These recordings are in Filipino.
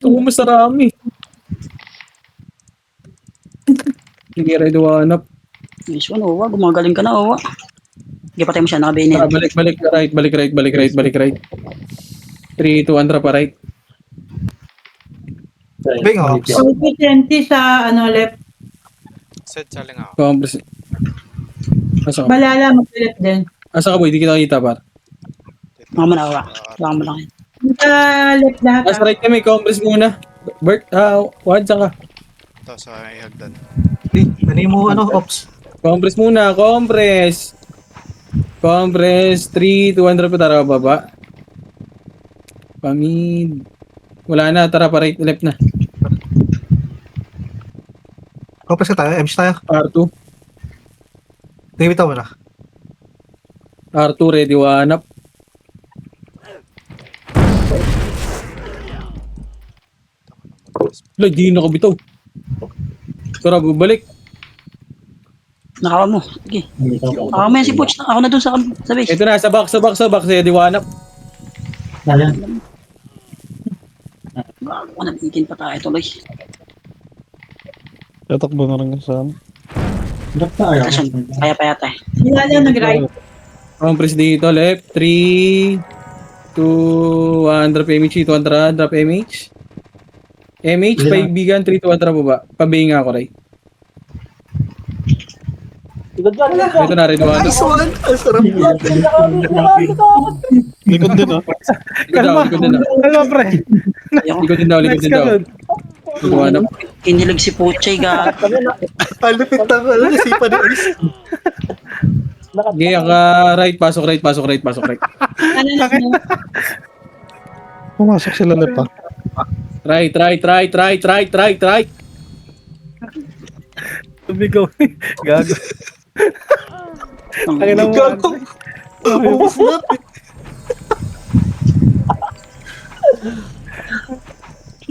Oo, mas marami. Sige, ready hanap. Nice one, Owa. Gumagaling ka na, Owa. Hindi patay mo siya, nakabayin Tara, yan. balik, right, balik, right. 3, 2, 1, tara pa right. Bing ops. Opportunity sa left. Set selling ako. Compress. Asa ka? Balala, mag-left din. Asa ka boy? Di kita kita par. Baka mo na, Owa. Baka mo lang yan. Sa left lahat. Asa right kami, compress muna. Bert, Wad, saan ka? Ito sa hagdan. Ano mo, ops? Compress muna, compress. Compress, 3, 2, 1, tara pa, tara baba. Pamid. Wala na, tara pa right, left na. Kopes ka tayo, MC tayo. R2. Tingin mo na. R2, ready, wanap. Wala, di nakabitaw. Tara, balik. Nakawa mo. Sige. Nakawa mo yan si Butch. Ako na dun sa base. Ito na, sa box, ready, wanap. Gago ko, nabitin pa tayo tuloy. Tatakbo na rin sa amin. Kaya pa yata eh. Balala, nag-right. Compress dito, left. 3, 2, 1, drop MH, 200, drop MH. MH, paibigan, 3, 2, 1, tara baba. Pabayin nga ako, Ray. Ito na, ready, wanap. Nice one! Ang sarap. Likod din ah. Likod din daw. Ano pre? Likod din daw. Ready, wanap. Kinilig si Puchay, gago. Ang lupit na ko. Alam, nasipa na is. Okay, right, pasok right. Pumasok sila left ah. Right. Tumigaw. Gago. Ang ina mo. Gago. Ubus natin.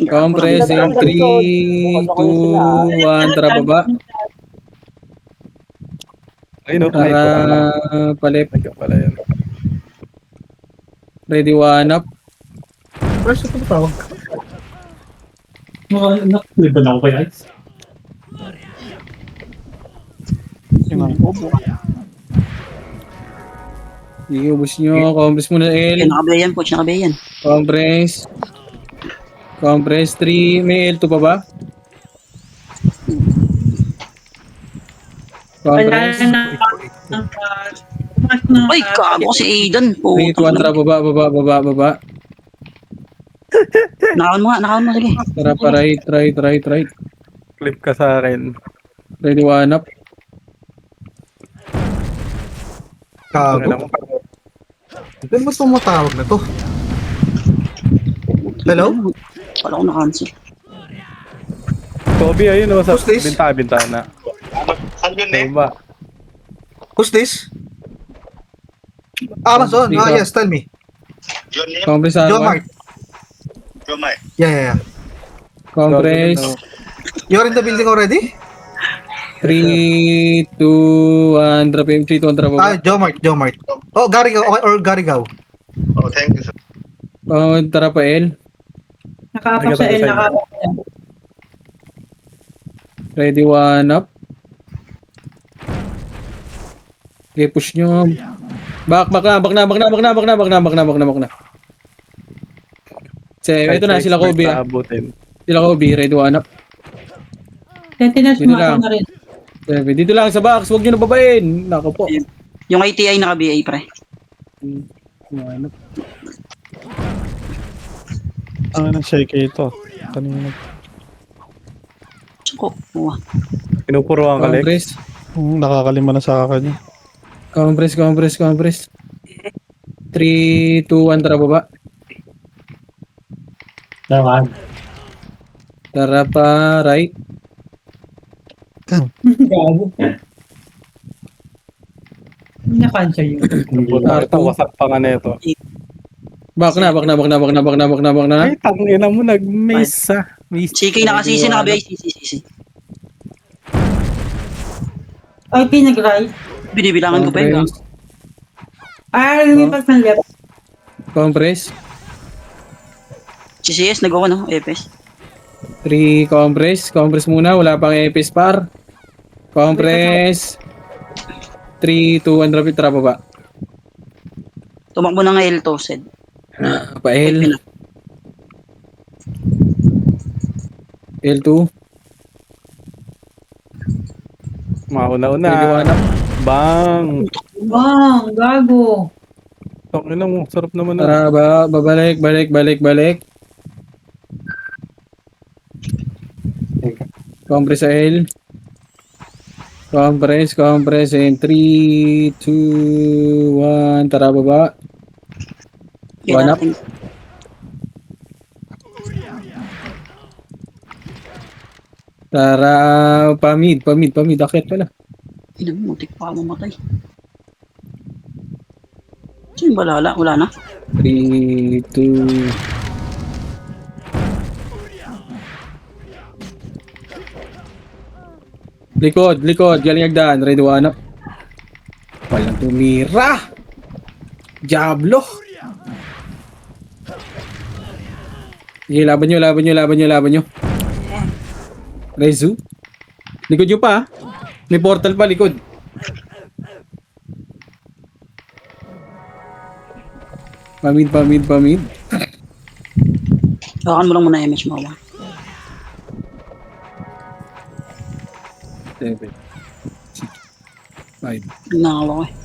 Compress in 3, 2, 1, tara baba. Ayun o. Tara palip. Pala yan. Ready, wanap. First, ito tawag. Nakaliban ako kay Ice. Sige, ubus nyo. Compress muna, L. Nakabayan, Butch, nakabayan. Compress 3. May L2 pa ba? Compress. Ay, gago si Aidan. 3, 2, 1, tara baba. Nakawan mo, sige. Tara pa right. Clip ka sa akin. Ready, wanap. Gago. Hindi mo tumatawag na to. Hello? Wala ko na-cancel. Toby, ayun o. Sa Who's this? bintana. Ano ba? Who's this? Amazon. Dito. Yes, tell me. Compress Jomart. R1. Yeah. Compress. You're in the building already? 3, 2, 1, drop M3, 2, tara baba. Jomart. Oh, Garigao or Garigao. Tara pa L. Nakapak sa L, nakapak. Ready, one up. Okay, push nyo. Back na. Ito na, sila Kobe. Abutin. Sila Kobe, ready, one up. Tentinas Dito mo lang. ako na rin. Dito lang sa box, huwag nyo nababain. Nako po. Yung ITI naka-BA, pre. One up. Ang anong shake ito. Kanina. Tsako. Uwa. Pinupuruan ka, Lex. Compress. Nakakalima na sa akin. Compress. 3, 2, 1, tara baba. Tawag. Tara pa right. Gago. Na-cancel yun. Ito, wasak pa nga nito. Back na. Ay, tangina mo, nag-miss ah. Miss. CK naka-CC, naka-BA, CC. IP nag-right. Binibilangan ko pa yun. Lumipas ng left. Compress. CCS, nag-o, no? EPS. 3 compress. Compress muna. Wala pang EPS par. Compress. 3, 2, 1, drop it. Tara baba. Tumakbo na nga L2, Sed. Pa-L. L2. Mauna-una. Naliwanag. Bang! Bang, gago. Tangina mo, sarap naman na. Tara ba? Babalik, balik. Compress sa L. Compress in 3, 2, 1. Tara baba. One up. Tara, pamid. Akit pala. Mutik pa ako mamatay. Sino yung balala? Wala na? 3, 2. Likod. Galing agdaan. Ready, one up. Walang tumira. Diablo. Sige, laban nyo. Rezu. Likod nyo pa. May portal pa, likod. Pamid. Hawakan mo lang muna image mo. 7, 6, 5, Nakakalo ko eh.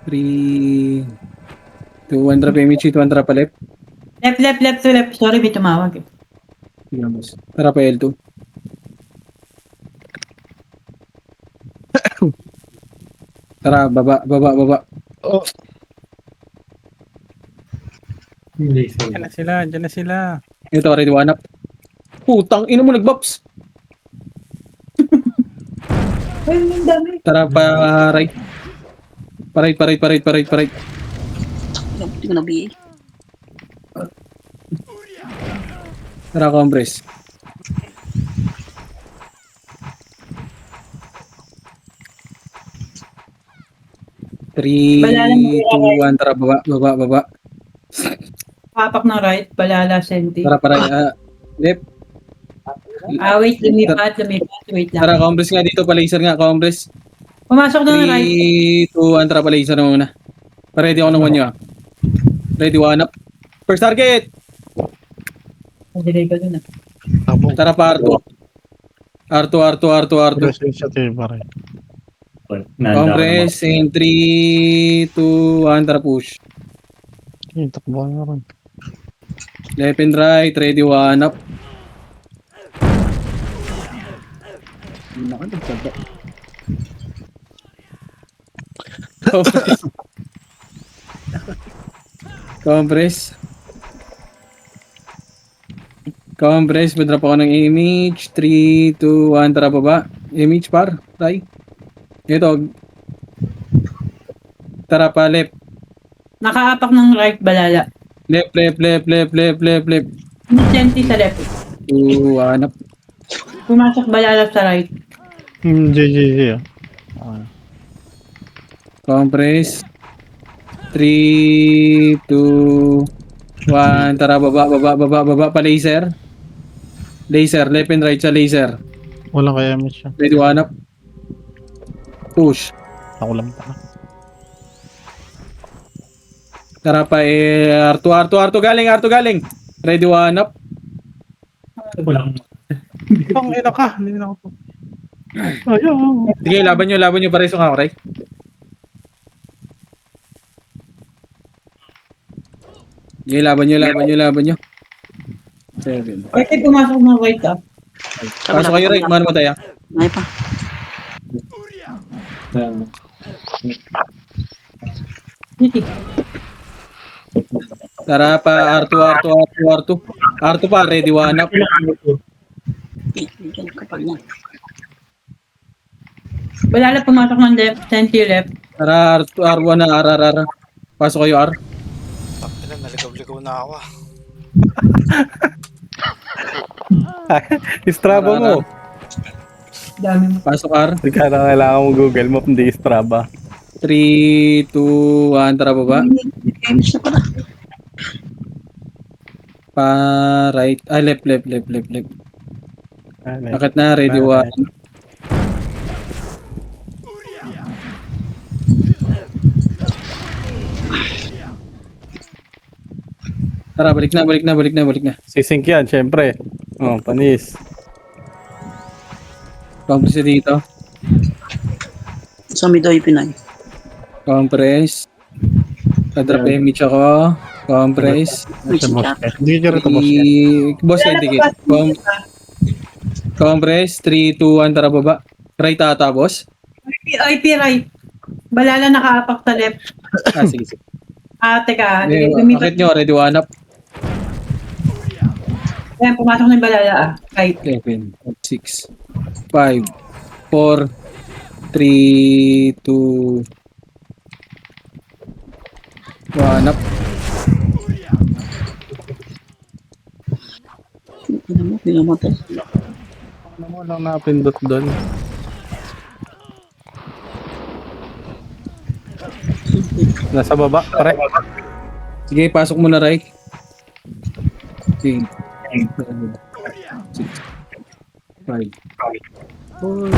3, 2, 1 drop image, 1 drop pa left. Left to left. Sorry, may tumawag. Tingnan mo. Tara pa L2. Tara, baba. Hindi Diyan na sila. Ito, ready, one up. Putang, ino mo nag-bops. Ay, ang dami. Tara pa right. Pa right. Hindi ko na BA. Tara, compress. Balalang 3, 2, 1, tara, baba. Papak ng right, balala, senti. Tara, para, left. Wait, lumipat. Wait lang. Tara, compress nga dito, pa-laser nga, compress. Pumasok na ng right. 3, 2, 1, tara, pa-laser na muna. Pa-ready ako ng one nyo, ah. Ready, one up. First target! Delay ko dun ah. Tara pa, R2. Compress in 3, 2, 1, tara, push. Takbo nga rin. Left and right, ready, one up. Compress, madrap ako ng image. 3, 2, 1, tara baba. Image par, try. Ito. Tara pa, left. Nakaapak ng right, balala. Left. Senti sa left. 2, 1 up. Pumasok balala sa right. GG. Compress. 3, 2, 1. Tara, baba. Pa laser. Left and right sa laser. Walang kaya mo siya. Ready, one up. Push. Ako lang pa. Tara pa, R2 galing. Ready, one up. Walang Tangina ka. Hindi na ako. Ayaw. Sige, laban nyo. Pareso nga ako, right? Sige, laban nyo. 7. Pwede pumasok ng right ah. Pasok kayo, right? Mano mo tayo? Ay pa. Sige. Tara pa, R2. R2 pa, ready, one up. Diyan kapag yan. Balala pumasok ng left, senti left. Tara, R1 na, R. Pasok kayo, R. Takilan, naligaw-ligaw na ako ah. Strava mo. Dami mo. Pasok, R. Hindi ka na kailangan mo Google Map, hindi Strava. 3, 2, 1, tara baba. Image na pala. Pa right. Ah, left. Akit na, ready one. Tara, balik na. Sisink yan, syempre. Oh, panis. Compress dito. Sa midoy Pinay. Compress. Drop image ako. Compress. Ay, si Chat. Hindi nyo rin ito, boss. Boss, indicate. Compress. 3, 2, 1, tara baba. Right ata, boss. IP right. Balala nakaapak sa left. Ah, sige. Teka. Akit nyo, ready one up. Ayan, pumasok na yung balala. Right. 7, 6, 5, 4, 3, 2, 1 up. Ano mo, pinamatay. Ano mo lang napindot doon? Nasa baba, pare. Sige, pasok mo na, right. Okay. 6, 5, 4,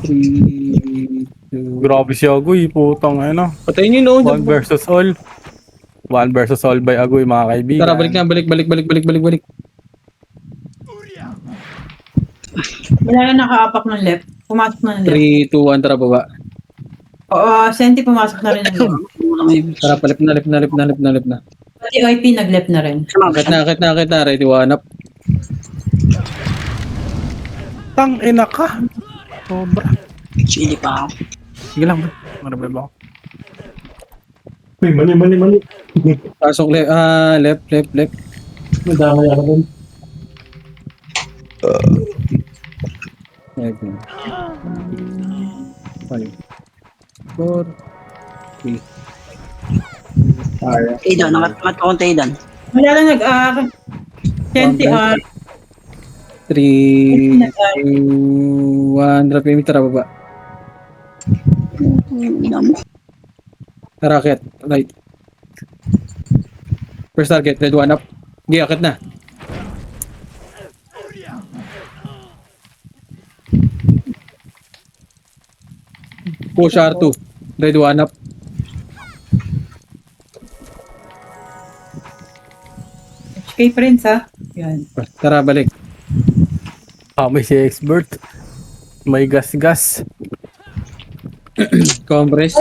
3, 2, Grabe si Agoy, putang ano. patayin nyo, no? 1 versus all. 1 versus all by Agoy, mga kaibigan. Tara, balik na, balik. Balala nakaapak ng left. Pumasok na ng left. 3, 2, 1, tara baba. Oo, Senti pumasok na rin ng left. Wala may Tara, palip na. Pati IP nag-left na rin. Akit na, ready one up. Tang ina ka. Sobra. Chili pa ako. Sige lang, bro. Marabay ba ako? Uy, mali. Pasok left. Madamay ako dun. 7, 5, 4, 3. Aidan, nakatangat ko kong Aidan. Balala Senti 3, 2, 1, drop image, tara baba. Ina mo. Tara, akit, right. First target, ready one up. Sige, akit na. Push R2. Ready one up. HK Prince ha. Yan. Tara, balik. May si expert. May gas. Compress.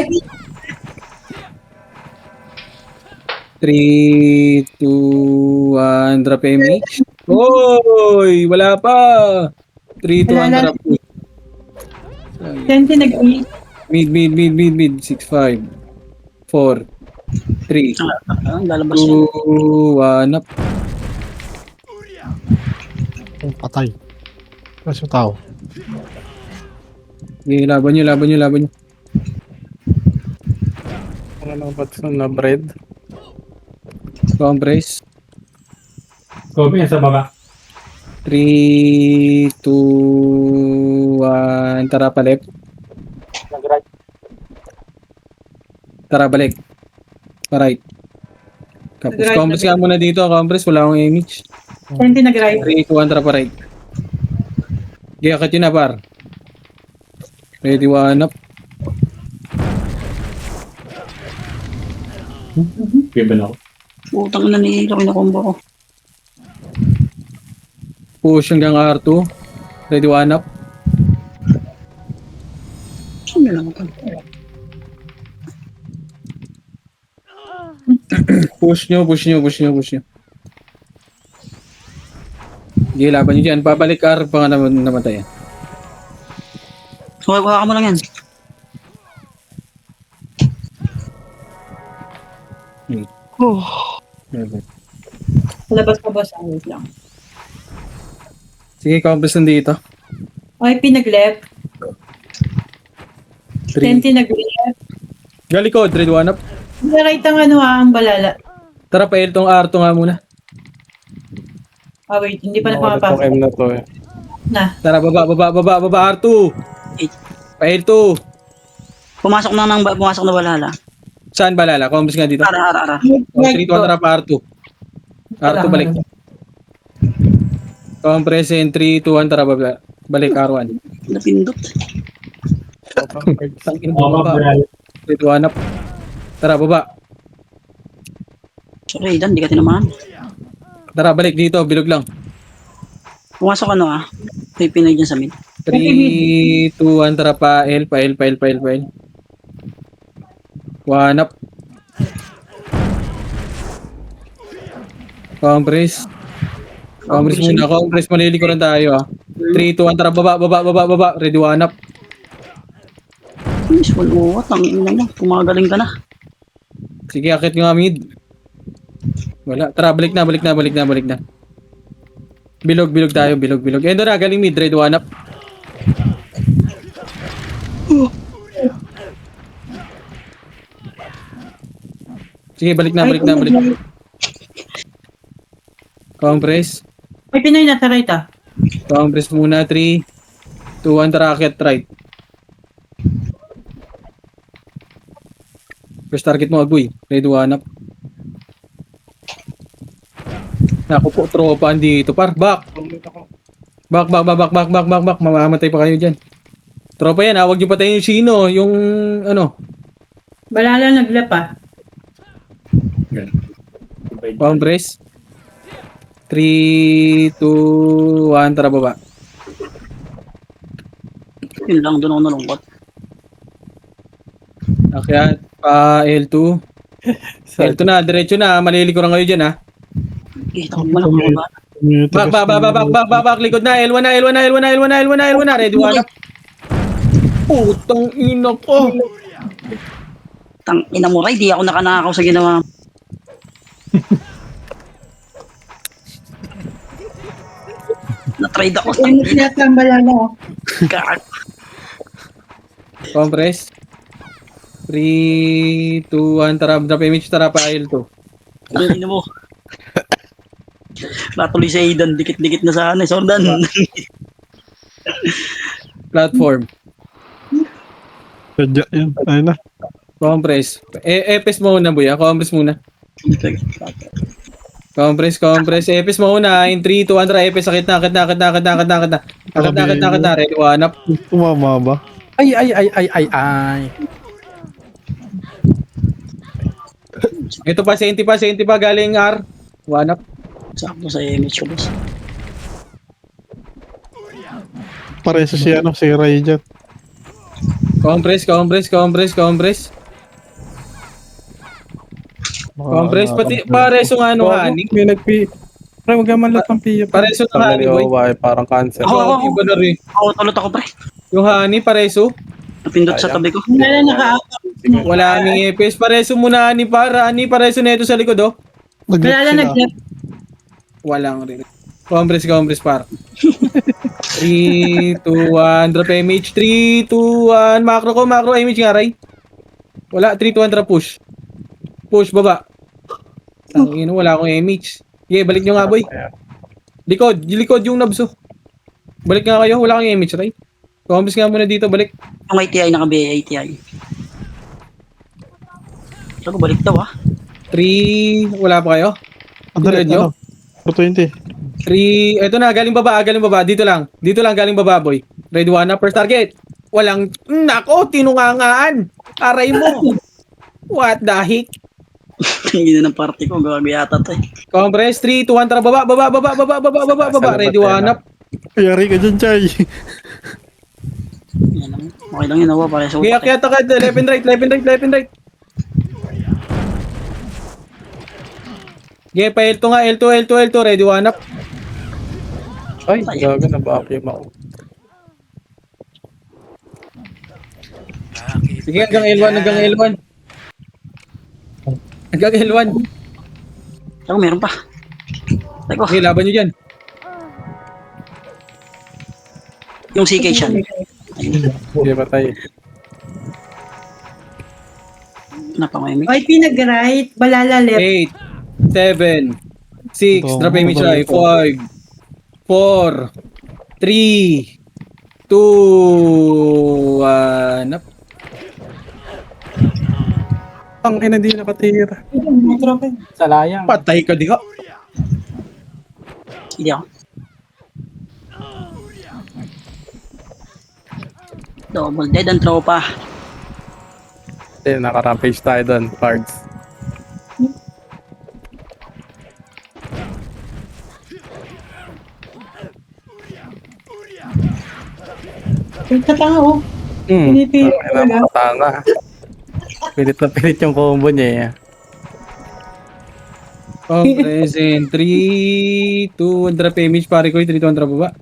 3, 2, 1, drop image. Oy, wala pa. 3, 2, 1, drop. Senti nag-eat. Mid. 6, 5, 4, 3, Ang lalabas yan. 2, 1 up. Patay. Mas yung tao. Okay, laban nyo. Ano ba ito na bread? Compress. Kobe, yan sa baba. 3, 2, 1, tara pa left. Tara balik. Pa right. Tapos Nag-right compress na ka muna dito, compress, wala akong image. Senti nag-right. 3, 2, 1, tara pa right. Okay, akit yun na par. Ready one up. Given ako. Putang na ni Laki na combo ko. Push hanggang R2. Ready one up. Saan lang ako? Push nyo. Sige, laban nyo dyan. Pabalik R pa nga namatay. Huwag ka mo lang yan. Labas pa boss. Wait lang. Sige, compress nandito. IP nag-left. 3. Senti nag-left. Galikod, ready one up. Nag-right ang balala. Tara, pa itong R2 nga muna. Wait. Hindi pa Nakulit napapasok. tong M na to eh. Na. Tara, baba, R2. Pa L2. Pumasok na balala. Saan balala? Compress nga dito. Ara. 3, 2, tara pa R2. R2 balik. Compress in 3, 2, 1, tara baba. Balik R1. Napindot. Tangin Oo, baba. Brian. 3, 2, 1 up. Tara baba. Sorry, Dan, di ka tinamaan. Tara balik dito, bilog lang. Pumasok ano ah. May Pinoy dyan sa mid. 3, 2, 1, tara pa L, pa L, pa L, pa L, pa L. 1 up. Compress. Compress muna, compress, malilikuran tayo ah. 3, 2, 1, tara baba, baba, baba, baba. Ready, 1 up. Miss, what? Ang ina mo. Pumagaling ka na. Sige, akit nyo nga mid. Wala, tara, balik na, balik na, balik na, balik na. Bilog, bilog tayo, bilog, bilog. Endo na, galing mid, ready, 1 up. Sige, balik na, balik na, balik na. Compress. May Pinoy na sa right ah. Compress muna, 3, 2, 1, tara, akit, right. First target mo, Agoy. Ready, 1 up. Naku po, tropa dito, par. Back! Back, back, back, back, back, back, back, back. Mamamatay pa kayo dyan. Tropa yan, huwag nyo patayin yung sino. Yung, ano, Balala naglap ah. compress. 3, 2, 1, tara baba. Yun lang, doon ako nalungkot. Akyat, pa L2. L2 na, diretso na. Malilikuran kayo dyan, ha. Kita ko man ako ba? Back, back, back, back, back, back, back, back, likod na. L1 na, L1 na, L1 na, L1 na, L1 na, L1 na. Ready, 1 up. Putang ina ko. Tang ina mo, Ray, di ako nakanakaw sa ginawa. Na-trade ako. Ano sinat ang balala? Gag. Compress. 3, 2, 1, tara. Drop image, tara pa L2. Ang ina mo. Natuloy sa Aidan, dikit-dikit na sa ano, Sordan. Platform. Sadya yan. Ayun na. Compress. Epes muna, buya. Compress muna. Compress, compress. Epes muna. In 3, 2, 1, tara. Epes, akit na, akit na, akit na, akit na, akit na, akit na. Akit na, akit na, akit na. Ready, 1 up. Tumama ba? Ay, ay, ay, ay, ay, ay. Ito pa, senti pa, galing R. 1 up. Sakto sa image ko, boss. Pareso si ano, si Ray dyan. Compress, compress, compress, compress. Compress, pati, pareso nga ano, honey. May nagpi... Pre, huwag ka manlat ng piya. Pareso ng honey, boy. Parang cancer. Oo, oo, Iba na rin. oo, tulot ako, pre. Yung honey, pareso. Napindot sa tabi ko. Balala naka-out. Wala aming epes. Pareso muna, honey, para. Honey, pareso na ito sa likod, oh. Nag-left Balala sila. naglap. Walang rin. Compress, compress, par. 3, 2, 1, drop image. 3, 2, 1, macro ko, macro image nga, Ray. Wala, 3, 2, 1, drop push. Push, baba. Tangin, wala akong image. Yeah, balik nyo nga, boy. Likod, likod yung nabso. Balik nga kayo, wala kang image, Ray. Compress nga muna dito, balik. Yung ATI, naka-BA ATI. Sabi ko, balik daw, ah. 3, wala pa kayo? Andali, Tulad nyo? ano? 420. 3, eto na, galing baba, dito lang, galing baba, boy. Ready, 1 up, first target. Walang, nako, tinungangaan. Aray mo. What the heck? Hindi na ng party ko, gago yata to eh. Compress, 3, 2, 1, tara, baba. Ready, 1 up. Yari ka dyan, Chay. Yan lang. Okay lang yun, awa, pare sa Kaya, utak eh. takad, left and right. Okay, pa L2 nga, L2, ready, 1 up. Ay, gago na ba ako ako. Sige, hanggang L1. Hanggang L1. Ako, meron pa. Teko, Okay, laban nyo dyan. yung CK siya. Hindi patay. Napamimik. YP nag-right. Balala left. 8, 7, 6, drop image right. 5, 4, 3, 2, 1 up. Ang ina, hindi nakatira. Sa layang. Patay ka, di ka. Hindi ako. Double dead ang tropa. Naka-rampage tayo doon. Cards. Yung katanga oh. Pinipili ko talaga. Tanga. Pilit na pilit yung combo niya. Compress in 3, 2, drop image pare ko, 3, 2, drop baba.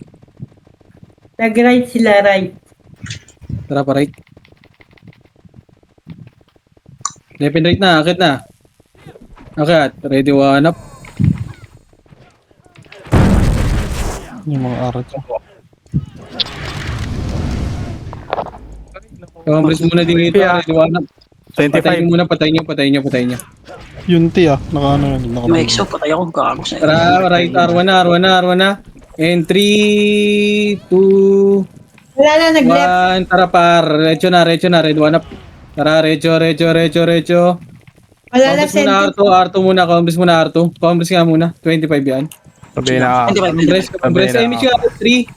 Nag-right sila, right. Tara pa right. Left and right na, akit na. Akit, ready one up. Yung mga arat ko. Compress muna din dito, ready one up. Patayin 25. nyo muna, patayin nyo. Yung T naka ano yun. May exo, patay ako. Gago sa'yo. Tara, right, R1 na. And 3, 2, Wala na, nag-left. 1, tara par. Recho na, ready one up. Tara, recho. Wala na, Compress muna R2 muna, compress muna R2. Compress nga muna, 25 yan. Sabi na. Compress, image nga, 3,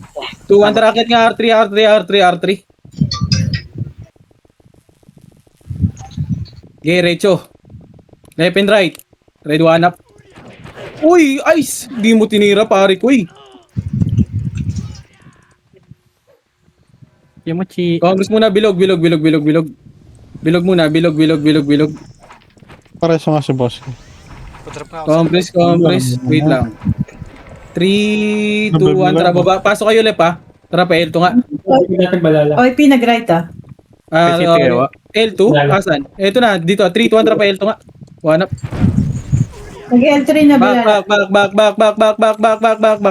2, 1, tara, akit nga R3. Okay, recho. Left and right. Ready one up. Uy, ice! Di mo tinira pare ko eh. Yamuchi. Compress muna, bilog. Bilog muna. Pareso nga si boss. Padrop nga ako. Compress. Wait lang. 3, 2, 1, tara baba. Pasok kayo lep ha. Tara pa L2 nga. Hindi natin balala. Okay, pinag-right ah. PCT kayo, L2? Asan? Ito na, dito. 3, 2, 1, tara pa L2 nga. One up. Nag-L3 na balala. Back.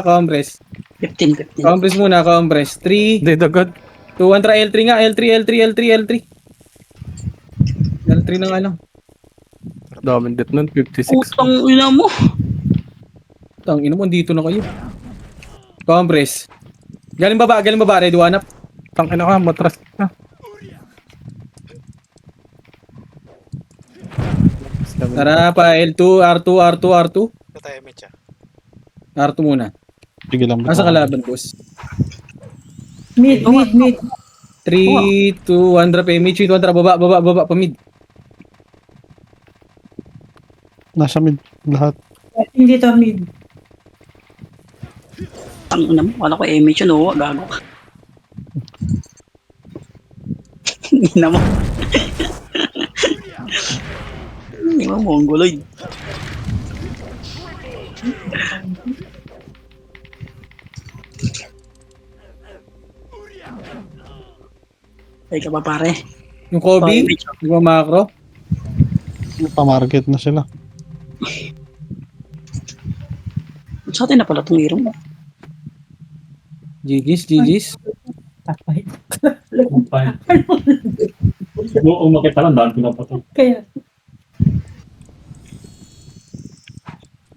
Compress. 15. Compress muna, compress. 3, Hindi, dagod. 2, 1, tara L3 nga. L3 na nga lang. Daming det nun. 56. Putang ina mo. Tang ino mo, dito na kayo. Compress. Galing baba. Ready one up. Tangina ka, matras ka. Tara pa L2, R2. Patay image ah. R2 muna. Sige lang. Asa kalaban, boss? Mid. 3, 2, 1, drop image. 1, tara baba, pa mid. Nasa mid lahat. Hindi to mid. Ang ina mo. Wala ko image yun. Oo, gago ka. Ina mo. Hindi mo, mongoloid. Ay ka ba pare? Yung Kobe, di ba macro? Pa-market na sila. Sa atin na pala itong hero mo. GG's. Tapay. Umpay. Kung makita lang, dahil pinapatay. Kaya,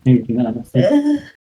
Hindi na.